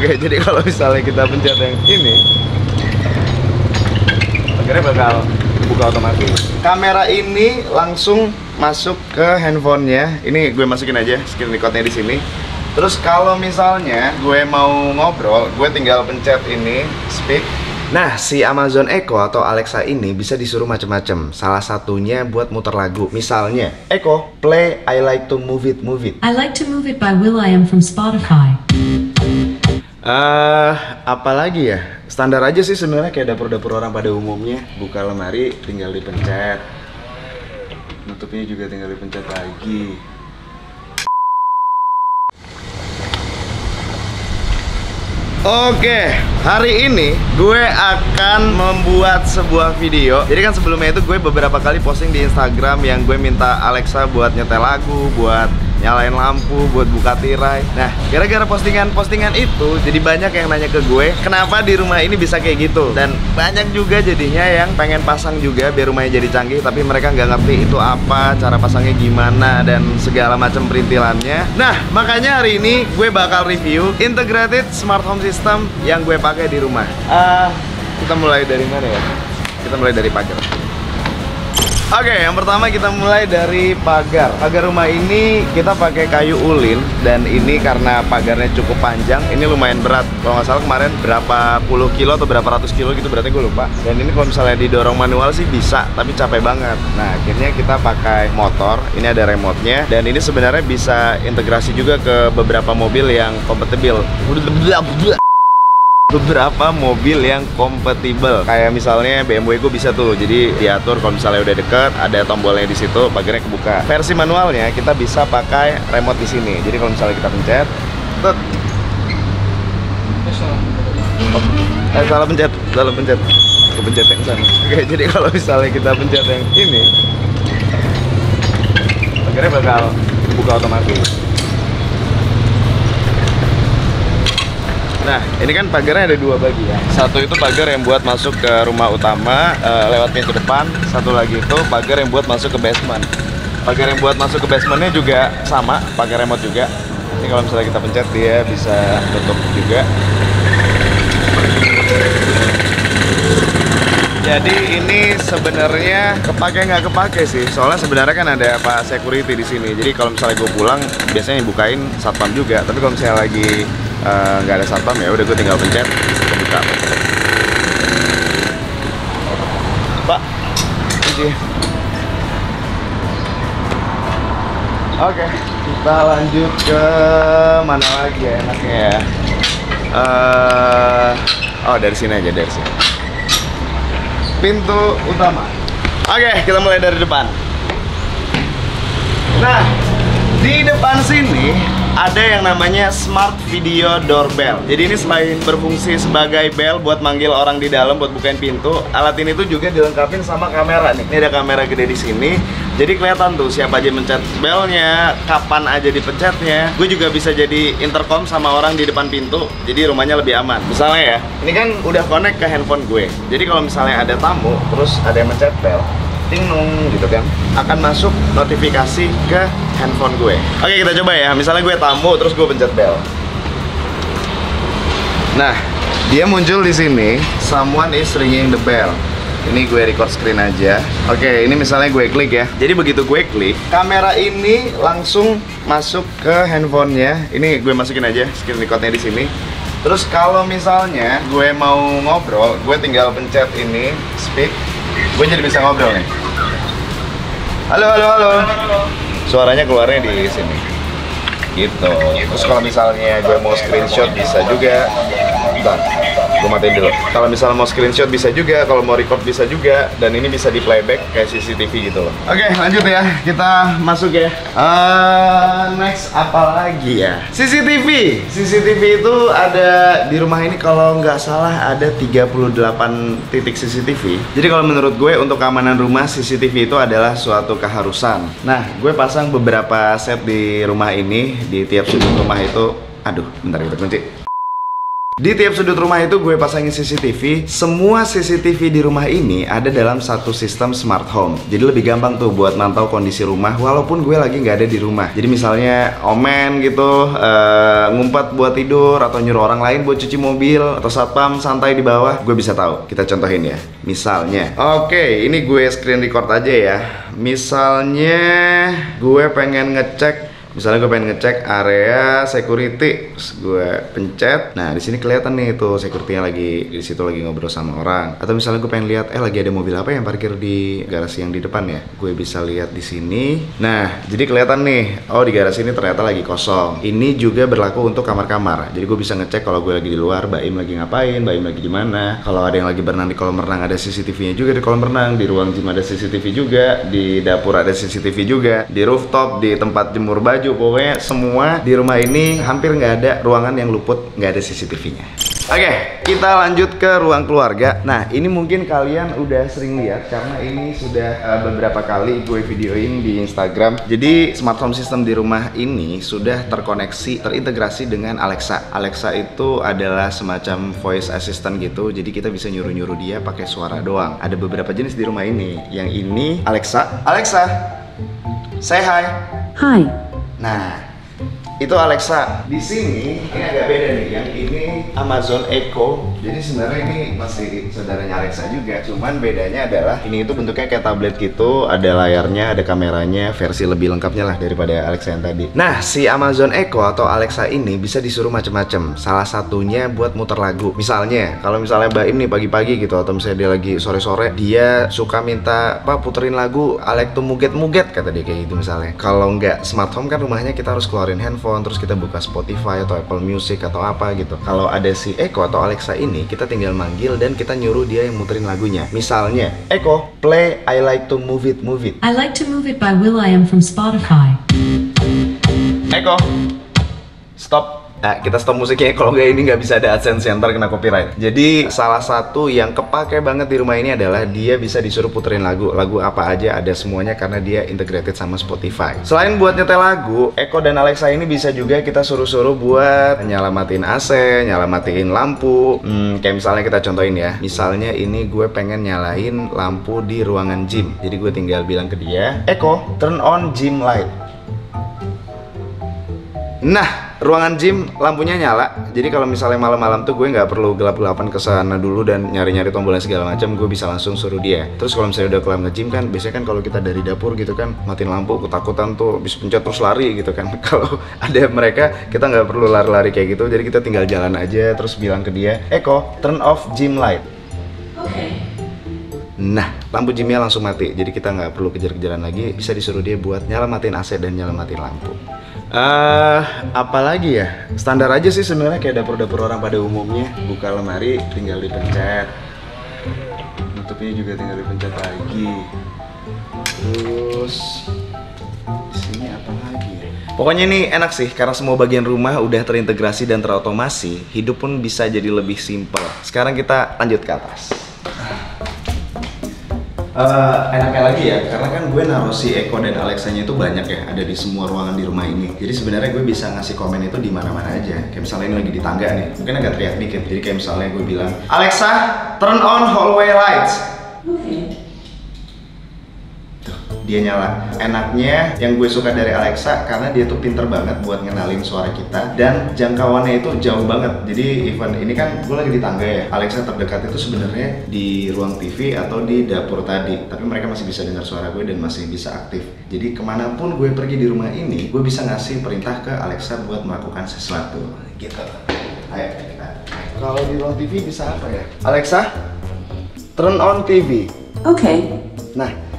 Oke, jadi kalau misalnya kita pencet yang ini, akhirnya bakal buka otomatis. Kamera ini langsung masuk ke handphonenya. Ini gue masukin aja screen recordnya di sini. Terus kalau misalnya gue mau ngobrol, gue tinggal pencet ini speak. Nah, si Amazon Echo atau Alexa ini bisa disuruh macam-macam. Salah satunya buat muter lagu. Misalnya, Echo, play I Like to Move It, Move It. I Like to Move It by will.i.am from Spotify. Apalagi ya? Standar aja sih sebenarnya, kayak dapur-dapur orang pada umumnya. Buka lemari, tinggal dipencet. Nutupnya juga tinggal dipencet lagi. Oke, hari ini gue akan membuat sebuah video. Jadi kan sebelumnya itu gue beberapa kali posting di Instagram yang gue minta Alexa buat nyetel lagu, buat nyalain lampu, buat buka tirai. Nah, gara-gara postingan-postingan itu, jadi banyak yang nanya ke gue, kenapa di rumah ini bisa kayak gitu? Dan banyak juga jadinya yang pengen pasang juga biar rumahnya jadi canggih, tapi mereka nggak ngerti itu apa, cara pasangnya gimana, dan segala macam perintilannya. Nah, makanya hari ini gue bakal review integrated smart home system yang gue pakai di rumah. Kita mulai dari mana ya? Kita mulai dari pagar. Oke, yang pertama kita mulai dari pagar. Pagar rumah ini kita pakai kayu ulin, dan ini karena pagarnya cukup panjang, ini lumayan berat. Kalau nggak salah kemarin berapa puluh kilo atau berapa ratus kilo gitu, berarti gue lupa. Dan ini kalau misalnya didorong manual sih bisa, tapi capek banget. Nah, akhirnya kita pakai motor. Ini ada remote-nya, dan ini sebenarnya bisa integrasi juga ke beberapa mobil yang kompatibel. Beberapa mobil yang kompatibel, kayak misalnya BMW gue bisa tuh, jadi diatur kalau misalnya udah deket, ada tombolnya di situ, pagarnya kebuka. Versi manualnya kita bisa pakai remote di sini. Jadi kalau misalnya kita pencet, salah pencet, kepencet yang sana. Oke, jadi kalau misalnya kita pencet yang ini, pagarnya bakal buka otomatis. Nah, ini kan pagarnya ada dua bagian. Satu itu pagar yang buat masuk ke rumah utama lewat pintu depan. Satu lagi itu pagar yang buat masuk ke basement. Pagar yang buat masuk ke basementnya juga sama, pakai remote juga. Ini kalau misalnya kita pencet, dia bisa tutup juga. Jadi ini sebenarnya kepake nggak kepake sih, soalnya sebenarnya kan ada Pak Security di sini. Jadi kalau misalnya gue pulang, biasanya bukain satpam juga. Tapi kalau misalnya lagi nggak ada satpam, ya udah gue tinggal pencet, kebuka. Pak, ini. Oke, kita lanjut ke mana lagi ya enaknya ya? Oh, dari sini aja, dari sini. Pintu utama. Oke, kita mulai dari depan. Nah, di depan sini ada yang namanya Smart Video Doorbell. Jadi ini selain berfungsi sebagai bell buat manggil orang di dalam buat bukain pintu, alat ini tuh juga dilengkapi sama kamera nih. Ini ada kamera gede di sini. Jadi kelihatan tuh siapa aja mencet belnya, kapan aja dipencetnya. Gue juga bisa jadi intercom sama orang di depan pintu, jadi rumahnya lebih aman. Misalnya ya, ini kan udah connect ke handphone gue. Jadi kalau misalnya ada tamu, terus ada yang mencet bel, ting nung gitu kan, akan masuk notifikasi ke handphone gue. Oke, kita coba ya. Misalnya gue tamu, terus gue pencet bel. Nah, dia muncul di sini, someone is ringing the bell. Ini gue record screen aja. Oke, ini misalnya gue klik ya. Jadi begitu gue klik, kamera ini langsung masuk ke handphonenya. Ini gue masukin aja screen recordnya di sini. Terus kalau misalnya gue mau ngobrol, gue tinggal pencet ini speak. Gue jadi bisa ngobrol nih. Halo, halo, halo. Suaranya keluarnya di sini. Gitu. Terus kalau misalnya gue mau screenshot bisa juga. Bentar, gue matiin dulu. Kalau misalnya mau screenshot bisa juga, kalau mau record bisa juga, dan ini bisa di playback kayak CCTV gitu loh. Oke, lanjut ya, kita masuk ya. Next apa lagi ya? CCTV. CCTV itu ada di rumah ini, kalau nggak salah ada 38 titik CCTV. Jadi kalau menurut gue untuk keamanan rumah, CCTV itu adalah suatu keharusan. Nah, gue pasang beberapa set di rumah ini, di tiap sudut rumah itu. Aduh, bentar kita kunci. Di tiap sudut rumah itu gue pasangin CCTV. Semua CCTV di rumah ini ada dalam satu sistem smart home. Jadi lebih gampang tuh buat mantau kondisi rumah walaupun gue lagi nggak ada di rumah. Jadi misalnya omen gitu ngumpet buat tidur atau nyuruh orang lain buat cuci mobil atau satpam santai di bawah, gue bisa tahu. Kita contohin ya. Misalnya, oke, ini gue screen record aja ya. Misalnya gue pengen ngecek. Misalnya gue pengen ngecek area security, terus gue pencet. Nah, di sini kelihatan nih tuh security-nya lagi di situ lagi ngobrol sama orang. Atau misalnya gue pengen lihat lagi ada mobil apa yang parkir di garasi yang di depan ya. Gue bisa lihat di sini. Nah, jadi kelihatan nih, oh di garasi ini ternyata lagi kosong. Ini juga berlaku untuk kamar-kamar. Jadi gue bisa ngecek kalau gue lagi di luar, Baim lagi ngapain, Baim lagi di mana. Kalau ada yang lagi berenang di kolam renang ada CCTV-nya juga di kolam renang, di ruang gym ada CCTV juga, di dapur ada CCTV juga, di rooftop, di tempat jemur baju. Pokoknya semua di rumah ini hampir nggak ada ruangan yang luput nggak ada CCTV-nya. Oke, kita lanjut ke ruang keluarga. Nah, ini mungkin kalian udah sering lihat karena ini sudah beberapa kali gue videoin di Instagram. Jadi smart home system di rumah ini sudah terkoneksi, terintegrasi dengan Alexa. Alexa itu adalah semacam voice assistant gitu. Jadi kita bisa nyuruh-nyuruh dia pakai suara doang. Ada beberapa jenis di rumah ini. Yang ini Alexa, Alexa, say hi. Hi. Nah, itu Alexa. Di sini ini agak beda nih. Yang ini Amazon Echo. Jadi sebenarnya ini masih saudaranya Alexa juga. Cuman bedanya adalah ini itu bentuknya kayak tablet gitu. Ada layarnya, ada kameranya, versi lebih lengkapnya lah daripada Alexa yang tadi. Nah, si Amazon Echo atau Alexa ini bisa disuruh macam-macam. Salah satunya buat muter lagu. Misalnya, kalau misalnya Baim nih pagi-pagi gitu atau misalnya dia lagi sore-sore, dia suka minta apa puterin lagu Alek tuh muget-muget kata dia kayak gitu misalnya. Kalau nggak smart home kan rumahnya kita harus keluarin handphone, terus kita buka Spotify atau Apple Music atau apa gitu. Kalau ada si Echo atau Alexa ini, kita tinggal manggil dan kita nyuruh dia yang muterin lagunya. Misalnya, Echo, play I Like to Move It, Move It. I Like to Move It by will.i.am from Spotify. Echo, stop. Nah, kita stop musiknya, kalau nggak ini nggak bisa ada AdSense yang ntar kena copyright. Jadi salah satu yang kepake banget di rumah ini adalah dia bisa disuruh puterin lagu. Lagu apa aja ada semuanya karena dia integrated sama Spotify. Selain buat nyetel lagu, Echo dan Alexa ini bisa juga kita suruh-suruh buat nyalamatin AC, nyalamatin lampu. Kayak misalnya kita contohin ya. Misalnya ini gue pengen nyalain lampu di ruangan gym. Jadi gue tinggal bilang ke dia, Echo, turn on gym light. Nah, ruangan gym lampunya nyala. Jadi kalau misalnya malam-malam tuh gue nggak perlu gelap-gelapan ke sana dulu dan nyari-nyari tombolnya segala macam, gue bisa langsung suruh dia. Terus kalau misalnya udah kelar nge-gym kan, biasanya kan kalau kita dari dapur gitu kan, matiin lampu, ketakutan tuh bisa pencet terus lari gitu kan. Kalau ada mereka, kita nggak perlu lari-lari kayak gitu. Jadi kita tinggal jalan aja terus bilang ke dia, Echo, turn off gym light. Okay. Nah, lampu gymnya langsung mati. Jadi kita nggak perlu kejar-kejaran lagi. Bisa disuruh dia buat nyalamatin AC dan nyalamatin lampu. Apalagi ya, standar aja sih sebenarnya kayak dapur-dapur orang pada umumnya. Buka lemari tinggal dipencet, nutupnya juga tinggal dipencet lagi. Terus di sini apa lagi ya? Pokoknya ini enak sih karena semua bagian rumah udah terintegrasi dan terotomasi. Hidup pun bisa jadi lebih simpel. Sekarang kita lanjut ke atas. Enaknya lagi ya, karena kan gue naruh si Echo dan Alexa-nya itu banyak ya, ada di semua ruangan di rumah ini. Jadi sebenarnya gue bisa ngasih komen itu di mana-mana aja. Kayak misalnya ini lagi di tangga nih, mungkin agak teriak dikit. Jadi kayak misalnya gue bilang, Alexa, turn on hallway lights. Okay. Tuh, dia nyala. Enaknya yang gue suka dari Alexa karena dia tuh pinter banget buat ngenalin suara kita dan jangkauannya itu jauh banget. Jadi even ini kan gue lagi di tangga ya, Alexa terdekat itu sebenarnya di ruang TV atau di dapur tadi, tapi mereka masih bisa dengar suara gue dan masih bisa aktif. Jadi kemanapun gue pergi di rumah ini, gue bisa ngasih perintah ke Alexa buat melakukan sesuatu gitu. Ayo kita. Kalau di ruang TV bisa apa ya? Alexa, turn on TV. Okay. Nah,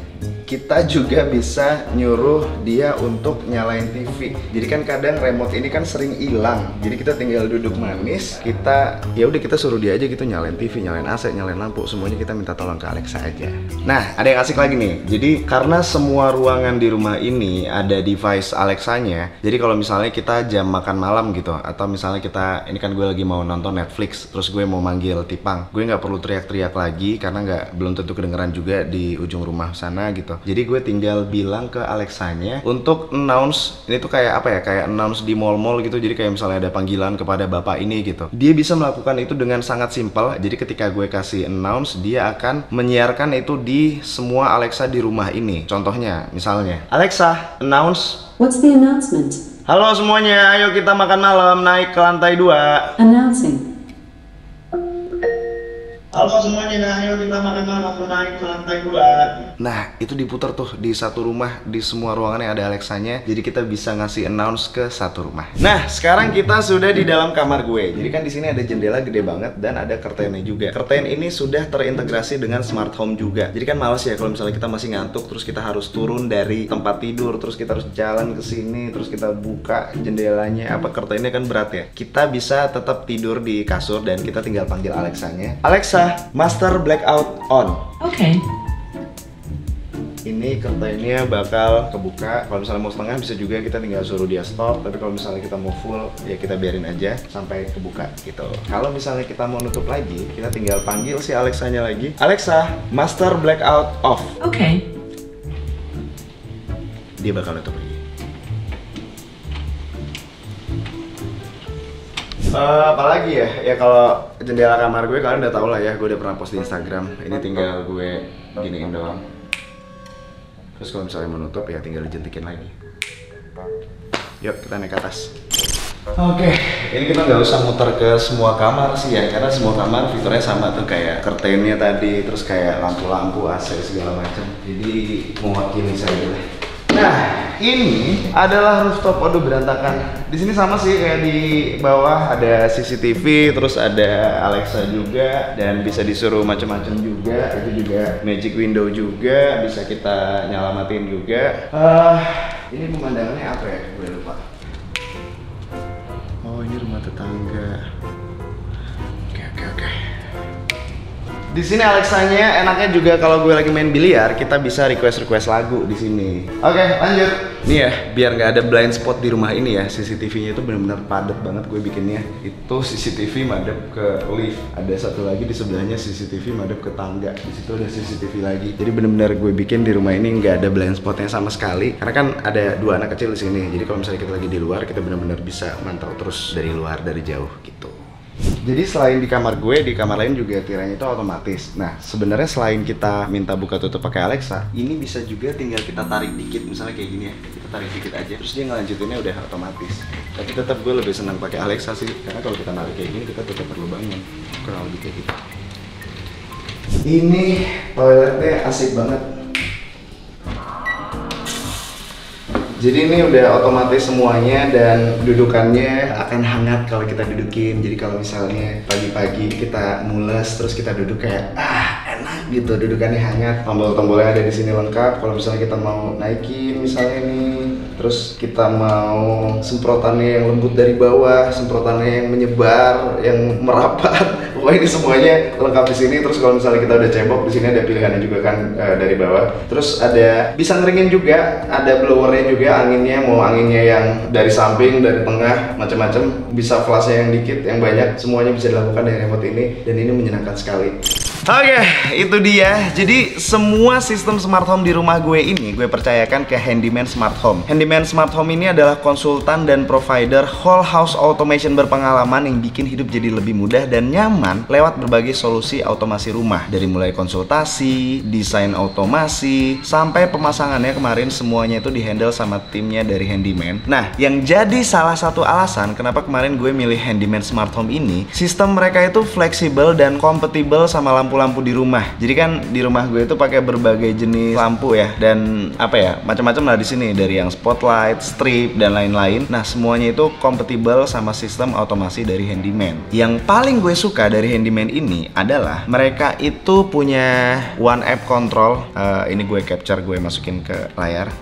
kita juga bisa nyuruh dia untuk nyalain TV. Jadi kan kadang remote ini kan sering hilang. Jadi kita tinggal duduk manis, kita ya udah kita suruh dia aja gitu nyalain TV, nyalain AC, nyalain lampu, semuanya kita minta tolong ke Alexa aja. Nah, ada yang asik lagi nih. Jadi karena semua ruangan di rumah ini ada device Alexa-nya. Jadi kalau misalnya kita jam makan malam gitu, atau misalnya kita ini kan gue lagi mau nonton Netflix, terus gue mau manggil Tipang, gue nggak perlu teriak-teriak lagi karena belum tentu kedengeran juga di ujung rumah sana gitu. Jadi gue tinggal bilang ke Alexanya untuk announce, ini tuh kayak apa ya, kayak announce di mall-mall gitu. Jadi kayak misalnya ada panggilan kepada bapak ini gitu. Dia bisa melakukan itu dengan sangat simpel. Jadi ketika gue kasih announce, dia akan menyiarkan itu di semua Alexa di rumah ini. Contohnya, misalnya, Alexa, announce. What's the announcement? Halo semuanya, ayo kita makan malam, naik ke lantai 2. Announcing. Halo semuanya, ayo kita makan malam, naik ke lantai 2. Nah, itu diputar tuh di satu rumah, di semua ruangan yang ada Alexanya. Jadi kita bisa ngasih announce ke satu rumah. Nah, sekarang kita sudah di dalam kamar gue. Jadi kan di sini ada jendela gede banget dan ada curtainnya juga. Curtain ini sudah terintegrasi dengan smart home juga. Jadi kan males ya kalau misalnya kita masih ngantuk, terus kita harus turun dari tempat tidur, terus kita harus jalan ke sini, terus kita buka jendelanya, curtainnya kan berat ya. Kita bisa tetap tidur di kasur dan kita tinggal panggil Alexanya. Alexa, master blackout on. Okay. Ini curtainnya bakal kebuka. Kalau misalnya mau setengah bisa juga kita tinggal suruh dia stop. Tapi kalau misalnya kita mau full, ya kita biarin aja sampai kebuka gitu. Kalau misalnya kita mau nutup lagi, kita tinggal panggil si Alexanya lagi. Alexa, master blackout off. Okay. Dia bakal nutup lagi. Apalagi ya kalau jendela kamar gue kalian udah tau lah ya, gue udah pernah post di Instagram. Ini tinggal gue giniin doang. Terus kalau misalnya menutup ya tinggal dijentikin lagi. Yuk kita naik ke atas. Oke, ini kita nggak usah muter ke semua kamar sih ya, karena semua kamar fiturnya sama tuh, kayak curtainnya tadi, terus kayak lampu-lampu, AC segala macam. Jadi mewakili saja lah. Nah, ini adalah rooftop. Aduh berantakan. Di sini sama sih kayak di bawah, ada CCTV, terus ada Alexa juga, dan bisa disuruh macam-macam juga. Itu juga magic window juga, bisa kita nyalamatin juga. Ini pemandangannya apa ya? Gue lupa. Oh, ini rumah tetangga. Oke. Di sini Alexanya enaknya juga kalau gue lagi main biliar, kita bisa request lagu di sini. Oke, lanjut. Nih ya, biar nggak ada blind spot di rumah ini ya, CCTV-nya itu benar-benar padat banget gue bikinnya. Itu CCTV madep ke lift. Ada satu lagi di sebelahnya CCTV madep ke tangga. Di situ ada CCTV lagi. Jadi benar-benar gue bikin di rumah ini nggak ada blind spotnya sama sekali. Karena kan ada 2 anak kecil di sini. Jadi kalau misalnya kita lagi di luar, kita benar-benar bisa mantau terus dari luar, dari jauh gitu. Jadi selain di kamar gue, di kamar lain juga tiranya itu otomatis. Nah, sebenarnya selain kita minta buka tutup pakai Alexa, ini bisa juga tinggal kita tarik dikit, misalnya kayak gini ya. Kita tarik dikit aja, terus dia ngelanjutinnya udah otomatis. Tapi tetap gue lebih senang pakai Alexa sih, karena kalau kita narik kayak gini, kita tetap perlu bangun. Kurang lebih kayak gitu. Ini toiletnya asik banget. Jadi ini udah otomatis semuanya dan dudukannya akan hangat kalau kita dudukin. Jadi kalau misalnya pagi-pagi kita mules terus kita duduk kayak enak gitu, dudukannya hangat. Tombol-tombolnya ada di sini lengkap. Kalau misalnya kita mau naikin misalnya nih, terus kita mau semprotannya yang lembut dari bawah, semprotannya yang menyebar, yang merapat. Pokoknya ini semuanya lengkap di sini. Terus kalau misalnya kita udah cebok, di sini ada pilihannya juga kan dari bawah. Terus ada bisa ngeringin juga, ada blowernya juga. Anginnya mau anginnya yang dari samping, dari tengah, macam-macam, bisa flashnya yang dikit, yang banyak, semuanya bisa dilakukan dari remote ini, dan ini menyenangkan sekali. Oke, itu dia. Jadi semua sistem smart home di rumah gue ini gue percayakan ke Handyman Smart Home. Handyman Smart Home ini adalah konsultan dan provider whole house automation berpengalaman yang bikin hidup jadi lebih mudah dan nyaman lewat berbagai solusi automasi rumah. Dari mulai konsultasi, desain automasi, sampai pemasangannya kemarin semuanya itu dihandle sama timnya dari Handyman. Nah, yang jadi salah satu alasan kenapa kemarin gue milih Handyman Smart Home ini, sistem mereka itu fleksibel dan kompatibel sama lampu-lampu di rumah. Jadi kan di rumah gue itu pakai berbagai jenis lampu ya, dan macam-macam lah di sini, dari yang spotlight, strip dan lain-lain. Nah, semuanya itu kompatibel sama sistem otomasi dari Handyman. Yang paling gue suka dari Handyman ini adalah mereka itu punya one app control. Ini gue capture, gue masukin ke layar.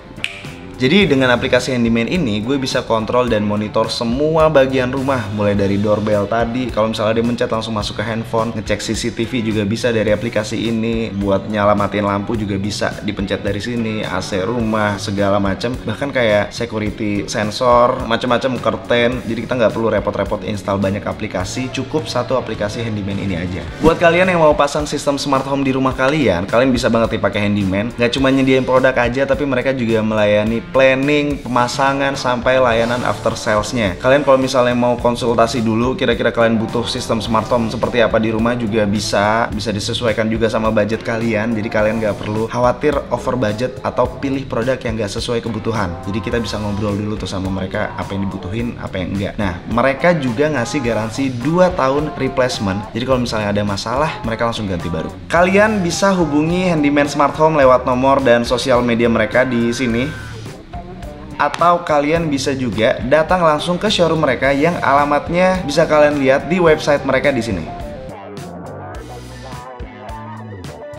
Jadi dengan aplikasi Handyman ini gue bisa kontrol dan monitor semua bagian rumah, mulai dari doorbell tadi, kalau misalnya dia mencet langsung masuk ke handphone, ngecek CCTV juga bisa dari aplikasi ini, buat nyala matiin lampu juga bisa dipencet dari sini, AC rumah segala macam, bahkan kayak security sensor, macam-macam curtain. Jadi kita nggak perlu repot-repot install banyak aplikasi, cukup satu aplikasi Handyman ini aja. Buat kalian yang mau pasang sistem smart home di rumah kalian bisa banget dipakai Handyman. Nggak cuma nyediain produk aja, tapi mereka juga melayani planning, pemasangan, sampai layanan after salesnya. Kalian kalau misalnya mau konsultasi dulu, kira-kira kalian butuh sistem smart home seperti apa di rumah juga bisa disesuaikan juga sama budget kalian. Jadi kalian nggak perlu khawatir over budget atau pilih produk yang nggak sesuai kebutuhan. Jadi kita bisa ngobrol dulu tuh sama mereka apa yang dibutuhin, apa yang enggak. Nah, mereka juga ngasih garansi 2 tahun replacement. Jadi kalau misalnya ada masalah, mereka langsung ganti baru. Kalian bisa hubungi Handyman Smart Home lewat nomor dan sosial media mereka di sini. Atau kalian bisa juga datang langsung ke showroom mereka yang alamatnya bisa kalian lihat di website mereka di sini.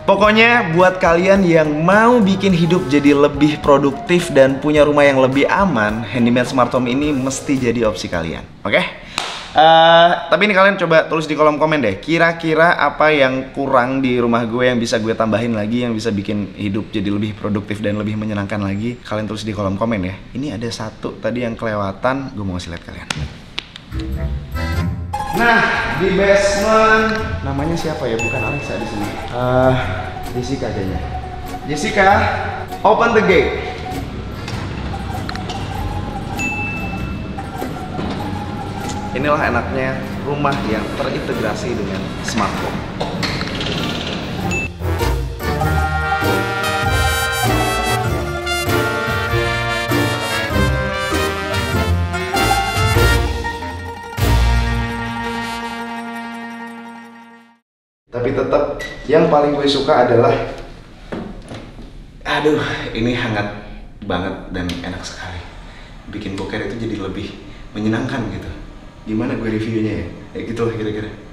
Pokoknya buat kalian yang mau bikin hidup jadi lebih produktif dan punya rumah yang lebih aman, Handyman Smart Home ini mesti jadi opsi kalian. Oke? Tapi ini kalian coba tulis di kolom komen deh, kira-kira apa yang kurang di rumah gue yang bisa gue tambahin lagi, yang bisa bikin hidup jadi lebih produktif dan lebih menyenangkan lagi. Kalian tulis di kolom komen ya. Ini ada satu tadi yang kelewatan, gue mau ngasih lihat kalian. Nah, di basement namanya siapa ya? Bukan Alexa di sini. Jessica kayaknya. Jessica, open the gate. Inilah enaknya rumah yang terintegrasi dengan smart home. Tapi tetap yang paling gue suka adalah, aduh, ini hangat banget dan enak sekali. Bikin boker itu jadi lebih menyenangkan gitu. Gimana gue reviewnya ya? Ya gitulah kira-kira.